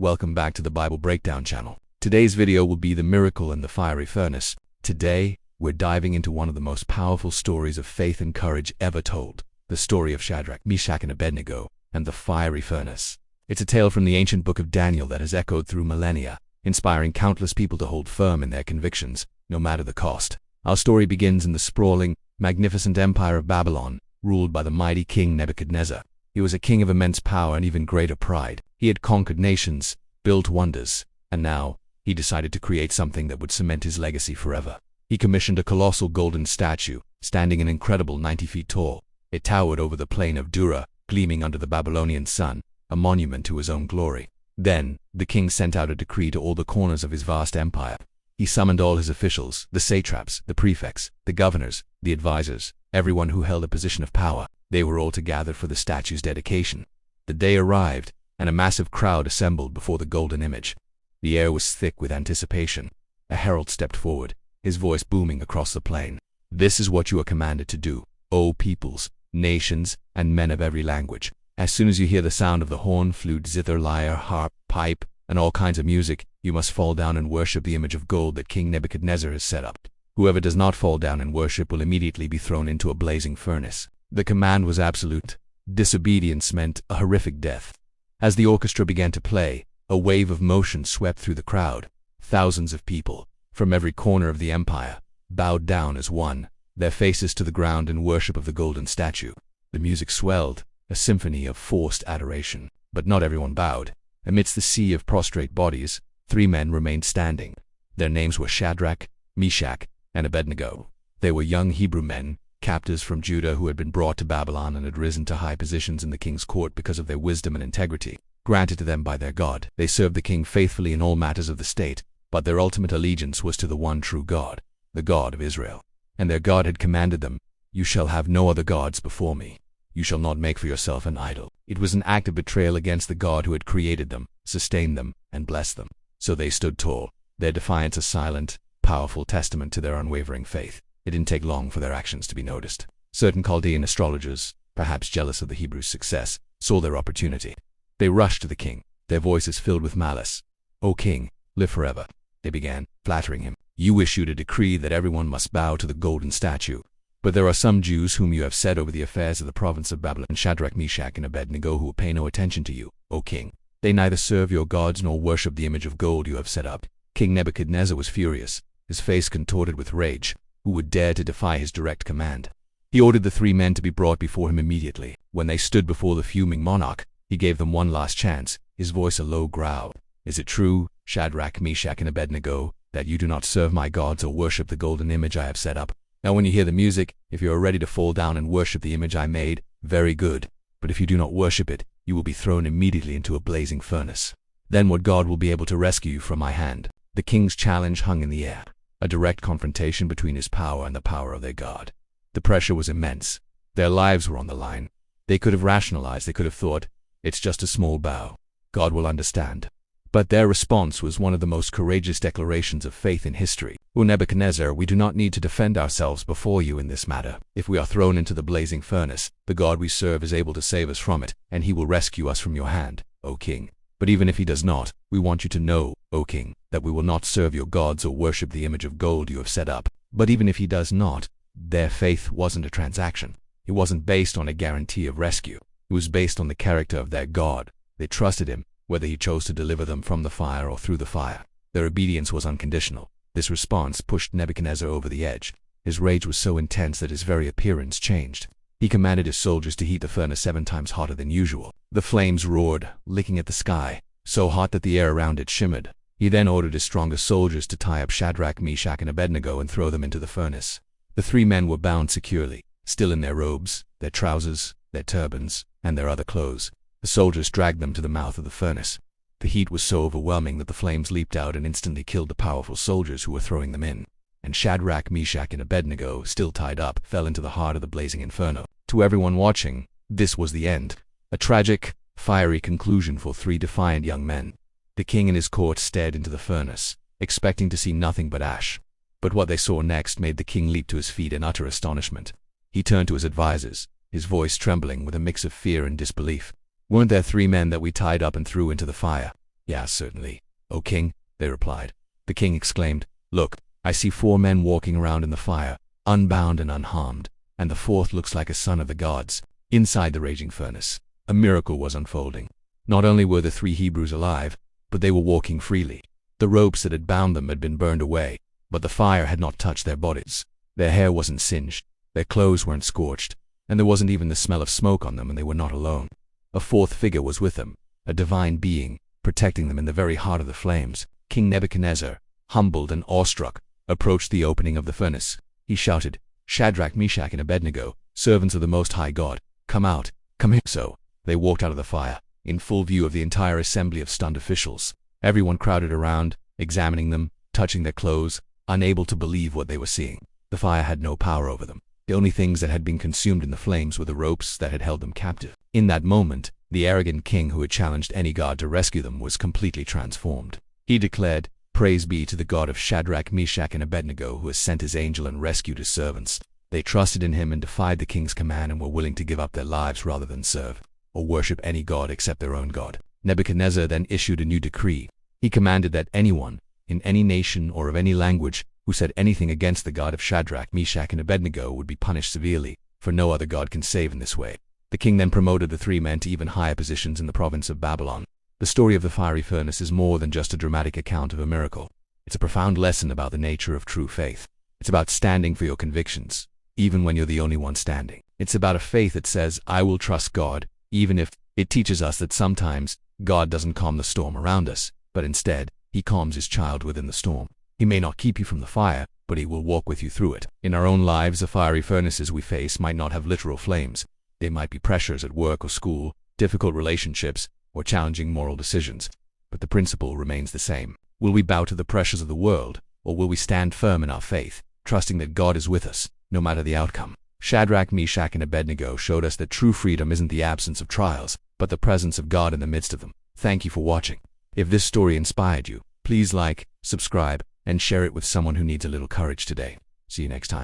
welcome back to the Bible Breakdown channel. Today's video will be the miracle in the fiery furnace. Today, we're diving into one of the most powerful stories of faith and courage ever told, the story of Shadrach, Meshach, and Abednego, and the fiery furnace. It's a tale from the ancient book of Daniel that has echoed through millennia, inspiring countless people to hold firm in their convictions, no matter the cost. Our story begins in the sprawling, magnificent empire of Babylon, ruled by the mighty King Nebuchadnezzar. He was a king of immense power and even greater pride. He had conquered nations, built wonders, and now he decided to create something that would cement his legacy forever. He commissioned a colossal golden statue, standing an incredible 90 feet tall. It towered over the plain of Dura, gleaming under the Babylonian sun, a monument to his own glory. Then, the king sent out a decree to all the corners of his vast empire. He summoned all his officials, the satraps, the prefects, the governors, the advisors, everyone who held a position of power. They were all to gather for the statue's dedication. The day arrived, and a massive crowd assembled before the golden image. The air was thick with anticipation. A herald stepped forward, his voice booming across the plain. "This is what you are commanded to do, O peoples, nations, and men of every language. As soon as you hear the sound of the horn, flute, zither, lyre, harp, pipe, and all kinds of music, you must fall down and worship the image of gold that King Nebuchadnezzar has set up. Whoever does not fall down and worship will immediately be thrown into a blazing furnace." The command was absolute. Disobedience meant a horrific death. As the orchestra began to play, a wave of motion swept through the crowd. Thousands of people, from every corner of the empire, bowed down as one, their faces to the ground in worship of the golden statue. The music swelled, a symphony of forced adoration. But not everyone bowed. Amidst the sea of prostrate bodies, 3 men remained standing. Their names were Shadrach, Meshach, and Abednego. They were young Hebrew men, captives from Judah who had been brought to Babylon and had risen to high positions in the king's court because of their wisdom and integrity, granted to them by their God. They served the king faithfully in all matters of the state, but their ultimate allegiance was to the one true God, the God of Israel. And their God had commanded them, "You shall have no other gods before me. You shall not make for yourself an idol." It was an act of betrayal against the God who had created them, sustained them, and blessed them. So they stood tall, their defiance a silent, powerful testament to their unwavering faith. It didn't take long for their actions to be noticed. Certain Chaldean astrologers, perhaps jealous of the Hebrews' success, saw their opportunity. They rushed to the king, their voices filled with malice. "O king, live forever," they began, flattering him. "You issued a decree that everyone must bow to the golden statue. But there are some Jews whom you have set over the affairs of the province of Babylon, Shadrach, Meshach, and Abednego, who will pay no attention to you, O king. They neither serve your gods nor worship the image of gold you have set up." King Nebuchadnezzar was furious, his face contorted with rage. Who would dare to defy his direct command? He ordered the 3 men to be brought before him immediately. When they stood before the fuming monarch, he gave them one last chance, his voice a low growl. "Is it true, Shadrach, Meshach, and Abednego, that you do not serve my gods or worship the golden image I have set up? Now when you hear the music, if you are ready to fall down and worship the image I made, very good. But if you do not worship it, you will be thrown immediately into a blazing furnace. Then what God will be able to rescue you from my hand?" The king's challenge hung in the air. A direct confrontation between his power and the power of their God. The pressure was immense. Their lives were on the line. They could have rationalized, they could have thought, "It's just a small bow. God will understand." But their response was one of the most courageous declarations of faith in history. "O Nebuchadnezzar, we do not need to defend ourselves before you in this matter. If we are thrown into the blazing furnace, the God we serve is able to save us from it, and he will rescue us from your hand, O king. But even if he does not, we want you to know, O king, that we will not serve your gods or worship the image of gold you have set up." But even if he does not, their faith wasn't a transaction. It wasn't based on a guarantee of rescue. It was based on the character of their God. They trusted him, whether he chose to deliver them from the fire or through the fire. Their obedience was unconditional. This response pushed Nebuchadnezzar over the edge. His rage was so intense that his very appearance changed. He commanded his soldiers to heat the furnace 7 times hotter than usual. The flames roared, licking at the sky, so hot that the air around it shimmered. He then ordered his strongest soldiers to tie up Shadrach, Meshach, and Abednego and throw them into the furnace. The 3 men were bound securely, still in their robes, their trousers, their turbans, and their other clothes. The soldiers dragged them to the mouth of the furnace. The heat was so overwhelming that the flames leaped out and instantly killed the powerful soldiers who were throwing them in. And Shadrach, Meshach, and Abednego, still tied up, fell into the heart of the blazing inferno. To everyone watching, this was the end. A tragic, fiery conclusion for 3 defiant young men. The king and his court stared into the furnace, expecting to see nothing but ash. But what they saw next made the king leap to his feet in utter astonishment. He turned to his advisors, his voice trembling with a mix of fear and disbelief. "Weren't there 3 men that we tied up and threw into the fire? "Yes, certainly, O king," they replied. The king exclaimed, "Look, I see 4 men walking around in the fire, unbound and unharmed, and the 4th looks like a son of the gods." Inside the raging furnace, a miracle was unfolding. Not only were the 3 Hebrews alive, but they were walking freely. The ropes that had bound them had been burned away, but the fire had not touched their bodies. Their hair wasn't singed, their clothes weren't scorched, and there wasn't even the smell of smoke on them, and they were not alone. A 4th figure was with them, a divine being, protecting them in the very heart of the flames. King Nebuchadnezzar, humbled and awestruck, approached the opening of the furnace. He shouted, "Shadrach, Meshach, and Abednego, servants of the Most High God, come out, come here." So they walked out of the fire, in full view of the entire assembly of stunned officials. Everyone crowded around, examining them, touching their clothes, unable to believe what they were seeing. The fire had no power over them. The only things that had been consumed in the flames were the ropes that had held them captive. In that moment, the arrogant king who had challenged any god to rescue them was completely transformed. He declared, "Praise be to the God of Shadrach, Meshach, and Abednego, who has sent his angel and rescued his servants." They trusted in him and defied the king's command and were willing to give up their lives rather than serve or worship any god except their own God. Nebuchadnezzar then issued a new decree. He commanded that anyone, in any nation or of any language, who said anything against the God of Shadrach, Meshach, and Abednego would be punished severely, for no other god can save in this way. The king then promoted the 3 men to even higher positions in the province of Babylon. The story of the fiery furnace is more than just a dramatic account of a miracle. It's a profound lesson about the nature of true faith. It's about standing for your convictions, even when you're the only one standing. It's about a faith that says, "I will trust God," even if it teaches us that sometimes God doesn't calm the storm around us, but instead, he calms his child within the storm. He may not keep you from the fire, but he will walk with you through it. In our own lives, the fiery furnaces we face might not have literal flames. They might be pressures at work or school, difficult relationships, or challenging moral decisions. But the principle remains the same. Will we bow to the pressures of the world, or will we stand firm in our faith, trusting that God is with us, no matter the outcome? Shadrach, Meshach, and Abednego showed us that true freedom isn't the absence of trials, but the presence of God in the midst of them. Thank you for watching. If this story inspired you, please like, subscribe, and share it with someone who needs a little courage today. See you next time.